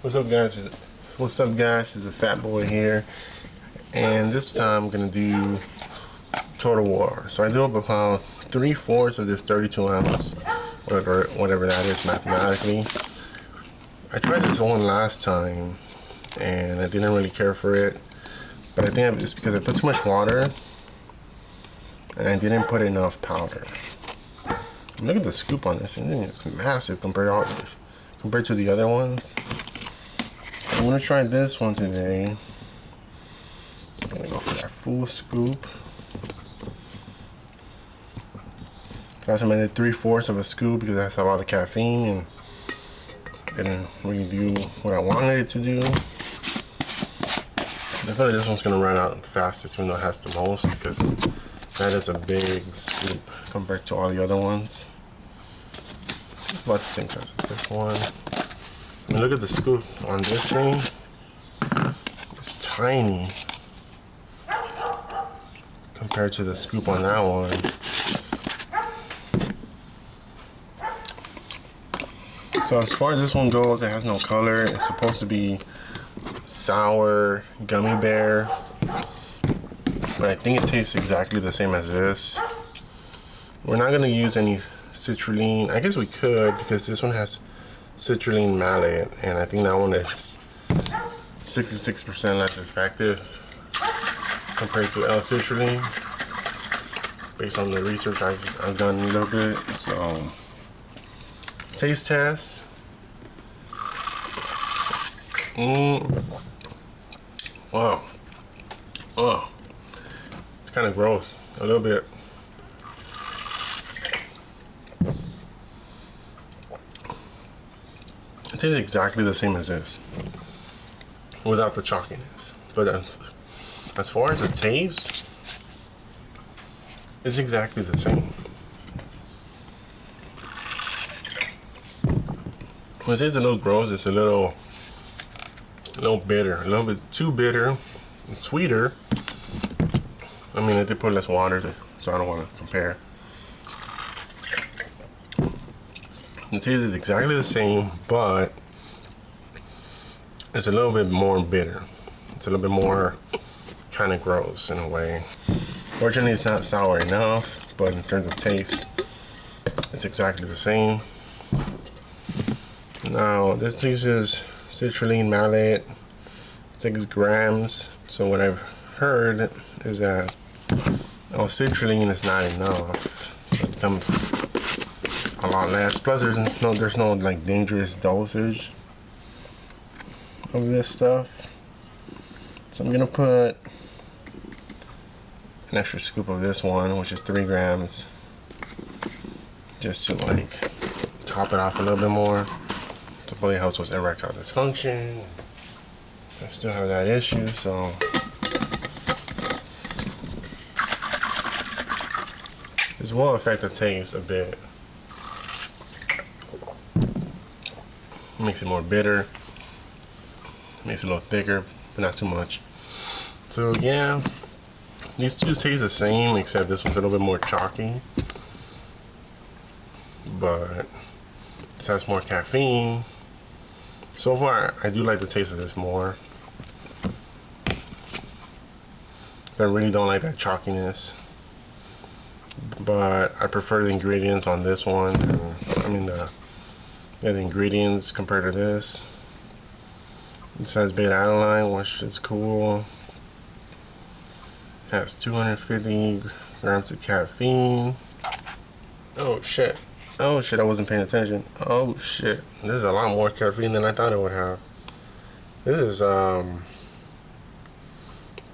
What's up, guys? What's up, guys? It's the Fat Boy here, and this time I'm gonna do Total War. So I do up about 3/4 of this 32 ounce, whatever that is mathematically. I tried this one last time, and I didn't really care for it, but I think it's because I put too much water, and I didn't put enough powder. Look at the scoop on this thing; it's massive compared to the other ones. So I'm gonna try this one today. I'm gonna go for that full scoop. I recommended 3/4 of a scoop because it has a lot of caffeine and didn't really do what I wanted it to do. I feel like this one's gonna run out the fastest, even though it has the most, because that is a big scoop compared to all the other ones. It's about the same size as this one. I mean, look at the scoop on this thing. It's tiny compared to the scoop on that one. So as far as this one goes, it has no color. It's supposed to be sour gummy bear, but I think it tastes exactly the same as this. We're not gonna use any citrulline. I guess we could, because this one has citrulline malate, and I think that one is 66% less effective compared to L-citrulline, based on the research I've done a little bit. So, taste test. Wow. Oh, it's kind of gross a little bit. It tastes exactly the same as this, without the chalkiness. But as far as the taste, it's exactly the same. When it tastes a little gross, it's a little bitter, a little bit too bitter. It's sweeter. I mean, I did put less water, so I don't want to compare. The taste is exactly the same, but it's a little bit more bitter. It's a little bit more kind of gross in a way. Fortunately, it's not sour enough, but in terms of taste, it's exactly the same. Now, this uses citrulline malate, 6 grams. So what I've heard is that citrulline is not enough. It becomes a lot less. Plus, there's no like dangerous dosage of this stuff. So I'm gonna put an extra scoop of this one, which is 3 grams, just to like top it off a little bit more. So it really helps with erectile dysfunction. I still have that issue, so this will affect the taste a bit. Makes it more bitter, makes it a little thicker, but not too much. So yeah, these two taste the same, except this one's a little bit more chalky, but this has more caffeine. So far, I do like the taste of this more. I really don't like that chalkiness, but I prefer the ingredients on this one. I mean the ingredients compared to this. It says beta-alanine, which is cool. Has 250 grams of caffeine. Oh shit. Oh shit, I wasn't paying attention. Oh shit. This is a lot more caffeine than I thought it would have. This is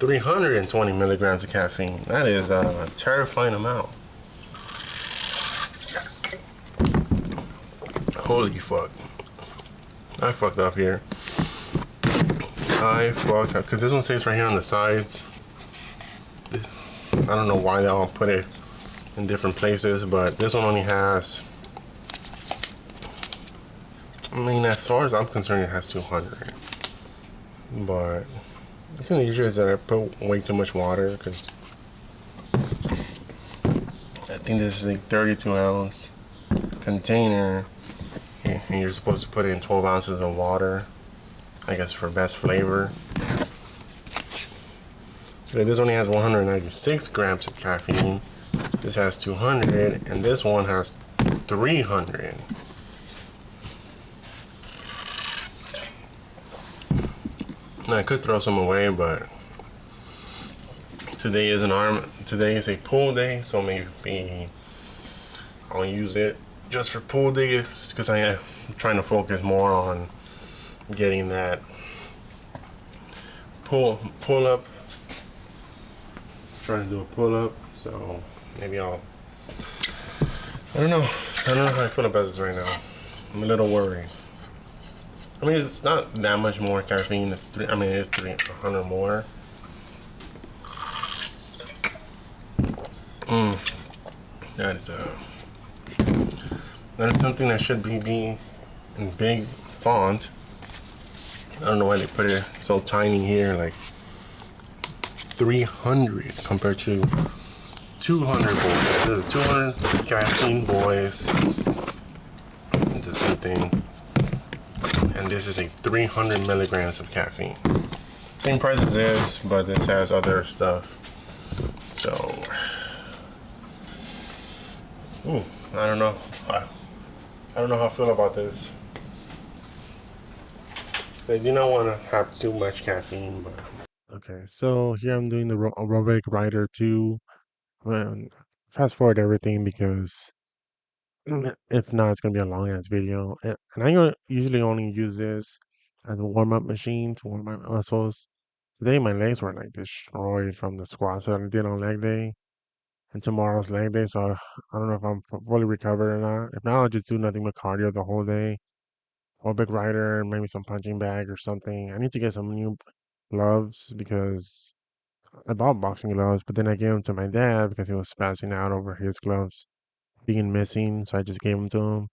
320 milligrams of caffeine. That is a terrifying amount. Holy fuck. I fucked up here. I fucked up, because this one stays right here on the sides. I don't know why they all put it in different places, but this one only has, I mean, as far as I'm concerned, it has 200. But I think the issue is that I put way too much water, because I think this is a 32 ounce container, and you're supposed to put in 12 ounces of water. I guess for best flavor. So this only has 196 grams of caffeine. This has 200, and this one has 300. Now I could throw some away, but today is a pool day, so maybe I'll use it just for pool day because I am trying to focus more on getting that pull up. Trying to do a pull up, so maybe I don't know. I don't know how I feel about this right now. I'm a little worried. I mean, it's not that much more caffeine. It's three. I mean, it's 300 more. That is that is something that should be in big font. I don't know why they put it so tiny here, like 300 compared to 200 boys. This is 200 caffeine boys. It's the same thing. And this is a 300 milligrams of caffeine. Same price as this, but this has other stuff. So, I don't know. I don't know how I feel about this. They do not want to have too much caffeine, but okay. So here I'm doing the aerobic rider too. Fast forward everything because if not, it's gonna be a long ass video. And usually only use this as a warm up machine to warm my muscles. Today my legs were like destroyed from the squats that I did on leg day, and tomorrow's leg day. So I don't know if I'm fully recovered or not. If not, I'll just do nothing but cardio the whole day. Or big rider, maybe some punching bag or something. I need to get some new gloves because I bought boxing gloves, but then I gave them to my dad because he was spazzing out over his gloves being missing. So I just gave them to him.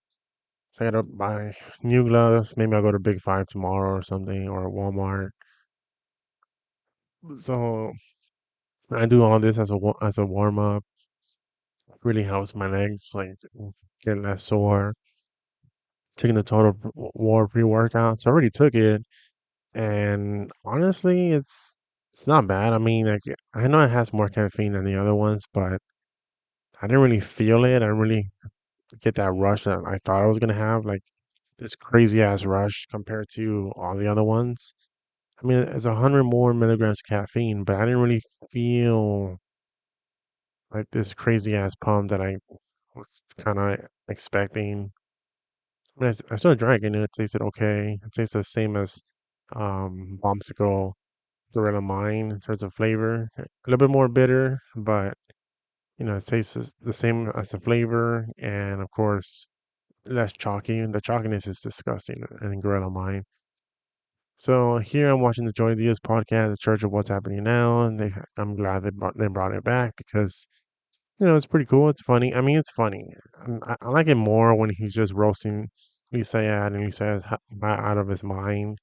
So I gotta buy new gloves. Maybe I'll go to Big Five tomorrow or something, or Walmart. So I do all this as a warm up. Really helps my legs like get less sore. Taking the total war pre workout. So I already took it, and honestly, it's not bad. I mean, like I know it has more caffeine than the other ones, but I didn't really feel it. I didn't really get that rush that I thought I was gonna have, like this crazy ass rush compared to all the other ones. I mean, it's 100 more milligrams of caffeine, but I didn't really feel like this crazy ass pump that I was kind of expecting. I mean, I still drank and it tasted okay. It tastes the same as Bombsicle Gorilla Mine in terms of flavor. A little bit more bitter, but it tastes the same as the flavor, and of course less chalky. And the chalkiness is disgusting in Gorilla Mine. So here I'm watching the Joy Diaz podcast, The Church of What's Happening Now, and I'm glad they brought it back because it's pretty cool. It's funny. I mean, it's funny. I like it more when he's just roasting Lisayad and Lisayad's out of his mind.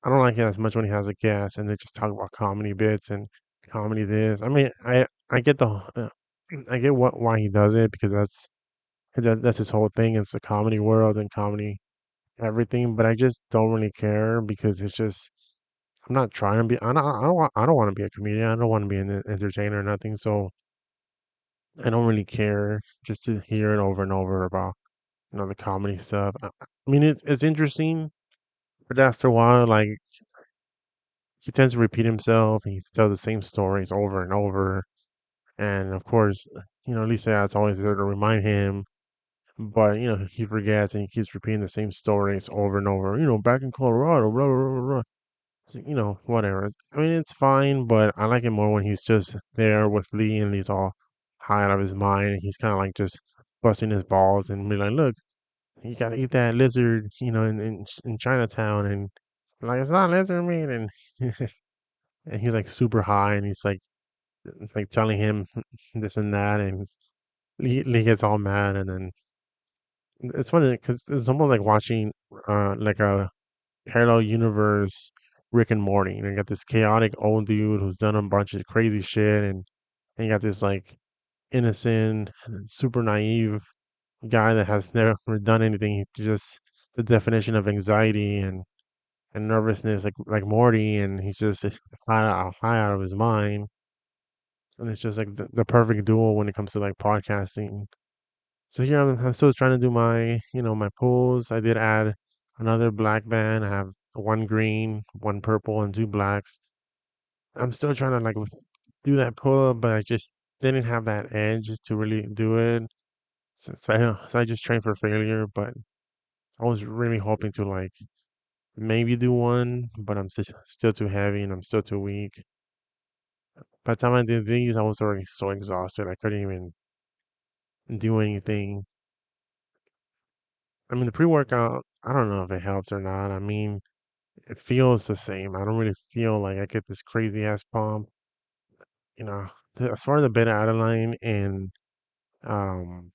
I don't like it as much when he has a guest and they just talk about comedy bits and comedy this. I mean, I get I get why he does it because that's his whole thing. It's the comedy world and comedy everything. But I just don't really care because it's just I'm not trying to be. I don't want to be a comedian. I don't want to be an entertainer or nothing. So I don't really care just to hear it over and over about the comedy stuff. I mean, it's interesting, but after a while, like he tends to repeat himself. He tells the same stories over and over, and of course, Lisa it's always there to remind him. But he forgets and he keeps repeating the same stories over and over. Back in Colorado, blah blah blah blah. So, whatever. I mean, it's fine, but I like it more when he's just there with Lee and he's all high out of his mind and he's kind of like just busting his balls and be like, look, you gotta eat that lizard, in Chinatown, and like it's not lizard meat, and and he's like super high and he's like telling him this and that, and Lee gets all mad, and then it's funny because it's almost like watching like a parallel universe Rick and Morty. You got this chaotic old dude who's done a bunch of crazy shit, and you got this like innocent, super naive guy that has never done anything. He just the definition of anxiety, and nervousness like Morty, and he's just high out of his mind. And it's just like the perfect duo when it comes to like podcasting. So here I'm still trying to do my, my pulls. I did add another black band. I have one green, one purple, and two blacks. I'm still trying to like do that pull up, but I just didn't have that edge to really do it. So I just trained for failure, but I was really hoping to like maybe do one, but I'm still too heavy and I'm still too weak. By the time I did these, I was already so exhausted. I couldn't even do anything. I mean, the pre-workout, I don't know if it helps or not. I mean, it feels the same. I don't really feel like I get this crazy ass pump. You know, as far as the beta adenine and um,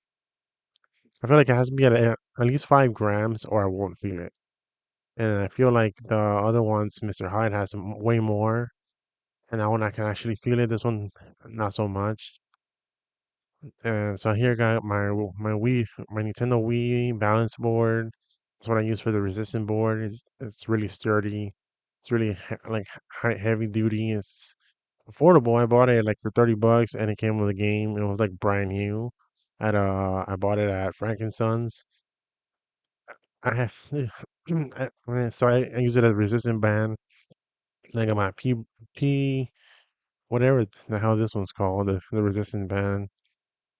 I feel like it has to be at least 5 grams or I won't feel it. And I feel like the other ones, Mr. Hyde has way more, and that one I can actually feel it. This one, not so much. And so here I got my Nintendo Wii balance board. That's what I use for the resistant board. It's really sturdy. It's really like heavy duty. It's affordable. I bought it like for $30, and it came with a game. It was like brand new. I bought it at Frankensons. I have, I use it as a resistant band. Like I got my P whatever the hell this one's called, the resistant band.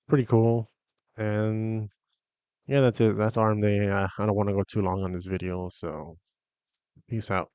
Pretty cool. And yeah, that's it. That's arm day. I don't want to go too long on this video, so peace out.